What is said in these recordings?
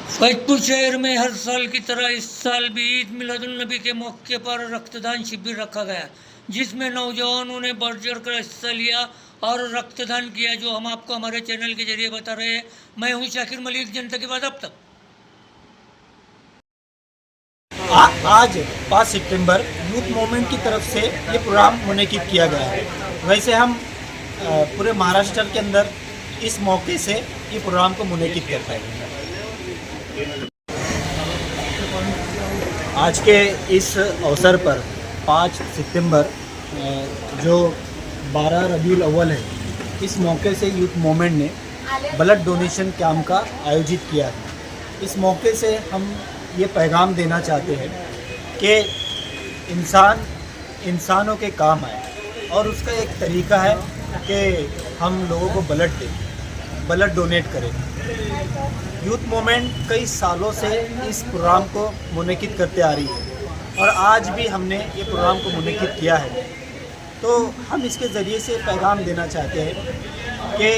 फैजपुर शहर में हर साल की तरह इस साल भी ईद मिलादुल नबी के मौके पर रक्तदान शिविर रखा गया, जिसमें नौजवानों ने बढ़ चढ़ कर हिस्सा लिया और रक्तदान किया, जो हम आपको हमारे चैनल के जरिए बता रहे हैं। मैं हूं शाकिर मलिक, जनता के बाद अब तक। आज 5 सितंबर यूथ मूवमेंट की तरफ से ये प्रोग्राम मुनक़िद किया गया है। वैसे हम पूरे महाराष्ट्र के अंदर इस मौके से ये प्रोग्राम को मुनक़िद करते हैं। आज के इस अवसर पर 5 सितंबर जो 12 रबीउल अव्वल है, इस मौके से यूथ मूवमेंट ने ब्लड डोनेशन कैंप का आयोजित किया है। इस मौके से हम ये पैगाम देना चाहते हैं कि इंसानों के काम आए, और उसका एक तरीका है कि हम लोगों को ब्लड डोनेट करें। यूथ मूवमेंट कई सालों से इस प्रोग्राम को मुनक़िद करते आ रही है, और आज भी हमने ये प्रोग्राम को मुनक़िद किया है। तो हम इसके ज़रिए से पैगाम देना चाहते हैं कि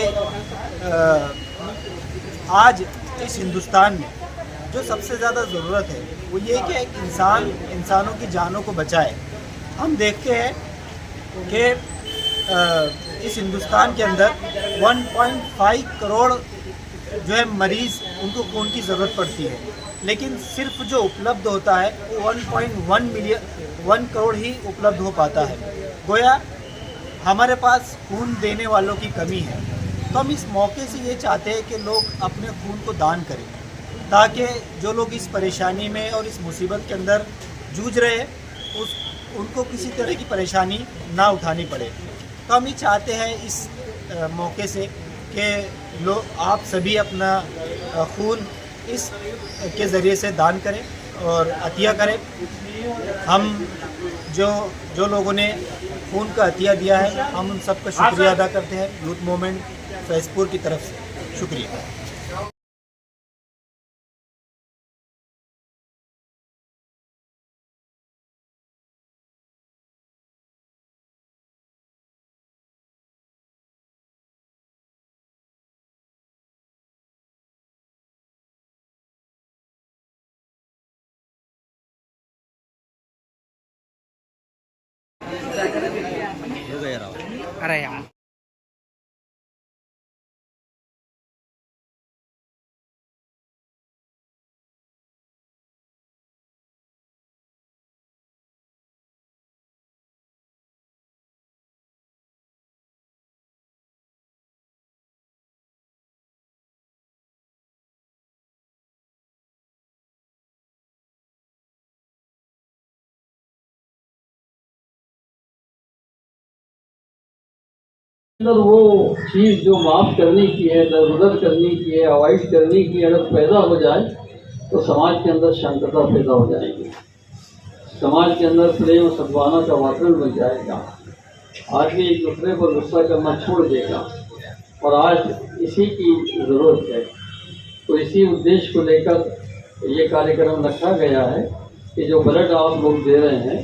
आज इस हिंदुस्तान में जो सबसे ज़्यादा ज़रूरत है वो ये कि एक इंसानों की जानों को बचाए। हम देखते हैं कि इस हिंदुस्तान के अंदर 1.5 करोड़ जो है मरीज़, उनको खून की ज़रूरत पड़ती है, लेकिन सिर्फ जो उपलब्ध होता है वो 1 करोड़ ही उपलब्ध हो पाता है। गोया हमारे पास खून देने वालों की कमी है। तो हम इस मौके से ये चाहते हैं कि लोग अपने खून को दान करें, ताकि जो लोग इस परेशानी में और इस मुसीबत के अंदर जूझ रहे हैं उनको किसी तरह की परेशानी ना उठानी पड़े। तो हम ये चाहते हैं इस मौके से कि आप सभी अपना खून इस के ज़रिए से दान करें और अतिया करें। हम जो लोगों ने खून का अतिया दिया है, हम उन सब का शुक्रिया अदा करते हैं यूथ मूवमेंट फैजपुर की तरफ से। शुक्रिया। अरे यार, अंदर वो चीज़ जो माफ़ करने की है, दरगुजर करने की है, अवॉइड करने की अगर पैदा हो जाए तो समाज के अंदर शांतता पैदा हो जाएगी, समाज के अंदर प्रेम और सद्भावना का वातावरण बन जाएगा, आदमी एक दूसरे पर गुस्सा करना छोड़ देगा। और आज इसी की ज़रूरत है। तो इसी उद्देश्य को लेकर ये कार्यक्रम रखा गया है कि जो ब्लड आप लोग दे रहे हैं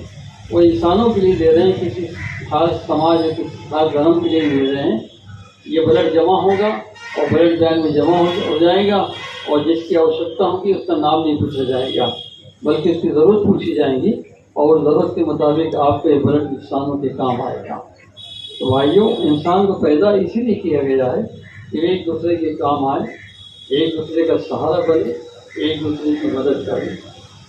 वो इंसानों के लिए दे रहे हैं, किसी खास समाज या किसी खास धर्म के लिए दे रहे हैं। ये ब्लड जमा होगा और ब्लड बैंक में जमा हो जाएगा, और जिसकी आवश्यकता होगी उसका नाम नहीं पूछा जाएगा, बल्कि उसकी ज़रूरत पूछी जाएगी, और ज़रूरत के मुताबिक आपके ब्लड इंसानों के काम आएगा। तो भाइयों, इंसान को पैदा इसीलिए किया गया है कि एक दूसरे के काम आए, एक दूसरे का सहारा बने, एक दूसरे की मदद करें,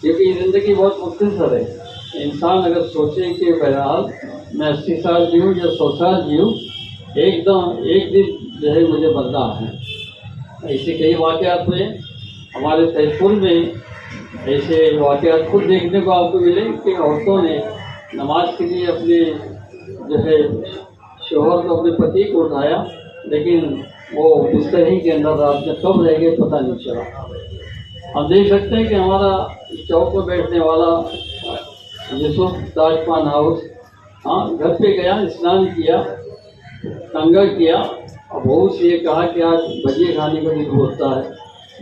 क्योंकि ज़िंदगी बहुत मुख्तसर है। इंसान अगर सोचे कि बहरहाल मैं 80 साल जीऊँ या 100 साल जीऊँ, एक दिन जो है मुझे मरना है। ऐसे कई वाक़यात हुए हमारे फैजपुर में, ऐसे वाक़यात खुद देखने को आपको मिले कि औरतों ने नमाज के लिए अपने जो है शोहर को, अपने पति को उठाया, लेकिन वो बिस्तर ही के अंदर रात में कब रह गए पता नहीं चला। हम देख सकते हैं कि हमारा चौक पर बैठने वाला यूसुफ ताजपान हाउस, घर पे गया, स्नान किया, कंगा किया, और बहू से ये कहा कि आज भजिए खाने का दिन होता है।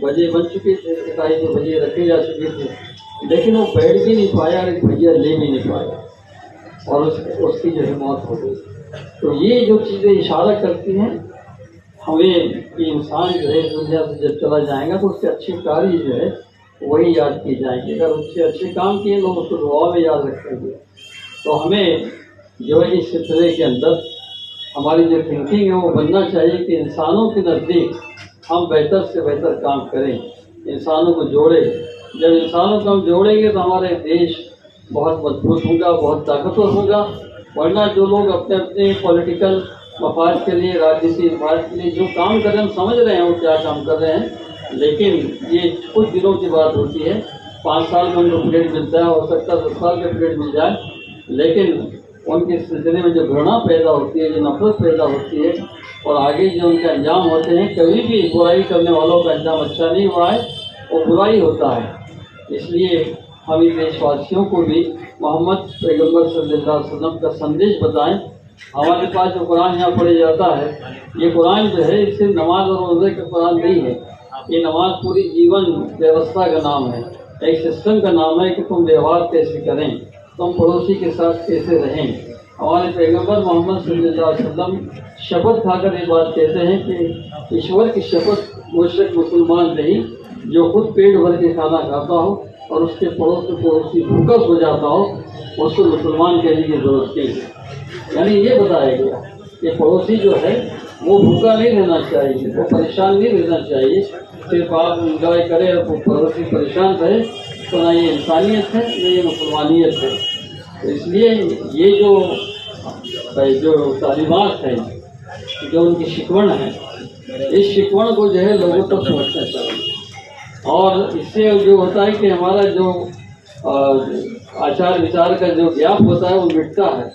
भजिए बन चुके थे, कटाई के भजिए रखे जा चुके थे, लेकिन वो बैठ भी नहीं पाया और भजिया ले भी नहीं पाया, और उसकी जो है मौत हो गई। तो ये जो चीज़ें इशारा करती हैं, हमें कि इंसान जो है दुनिया से जब चला जाएगा तो उसके अच्छे कार्य जो है वही याद किए जाएंगे। अगर उससे अच्छे काम किए लोग उसको दुआ में याद रखेंगे। तो हमें जो है इस सिलसिले के अंदर हमारी जो थिंकिंग है वो बनना चाहिए कि इंसानों के नज़दीक हम बेहतर से बेहतर काम करें, इंसानों को जोड़ें। जब इंसानों को हम जोड़ेंगे तो हमारे देश बहुत मजबूत होगा, बहुत ताकतवर होगा। वरना जो लोग अपने अपने पॉलिटिकल मफाद के लिए, राजनीतिक मफाद के लिए जो काम कर रहे हैं, हम समझ रहे हैं वो क्या काम कर रहे हैं, लेकिन ये कुछ दिनों की बात होती है। 5 साल का उनको पीरियड मिलता है, हो सकता है 10 साल का पीरियड मिल जाए, लेकिन उनके सिलसिले में जो घृणा पैदा होती है, जो नफरत पैदा होती है और आगे जो उनके अंजाम होते हैं, कभी भी बुराई करने वालों का अंजाम अच्छा नहीं हुआ है, वो बुराई होता है। इसलिए हम इन देशवासियों को भी मोहम्मद पैगम्बर सल्लल्लाहु अलैहि वसल्लम का संदेश बताएं। हमारे पास जो कुरान यहाँ पढ़ा जाता है, ये कुरान जो है सिर्फ नमाज और रोज़े का कुरान नहीं है। ये नमाज पूरी जीवन व्यवस्था का नाम है, एक सिस्टम का नाम है कि तुम व्यवहार कैसे करें, तुम पड़ोसी के साथ कैसे रहें। हमारे पैगम्बर मोहम्मद सल्लल्लाहु अलैहि वसल्लम शपथ खाकर ये बात कहते हैं कि ईश्वर की शपथ मुशरिक मुसलमान नहीं जो खुद पेट भर के खाना खाता हो और उसके पड़ोसी भूखा सो जाता हो, उसको मुसलमान कहने की जरूरत नहीं है। यानी ये बताया गया कि पड़ोसी जो है वो भूखा नहीं रहना चाहिए, वो परेशान नहीं रहना चाहिए। सिर्फ आप इंजॉय करें और पड़ोसी परेशान रहे तो ना ये इंसानियत है, ना ये मुसलमानियत है। तो इसलिए ये जो तालीमात है, जो उनकी शिकवण है, इस शिकवण को जो है लोगों तक पहुँचना चाहिए। और इससे जो होता है कि हमारा जो आचार विचार का जो गैप होता है वो मिटता है।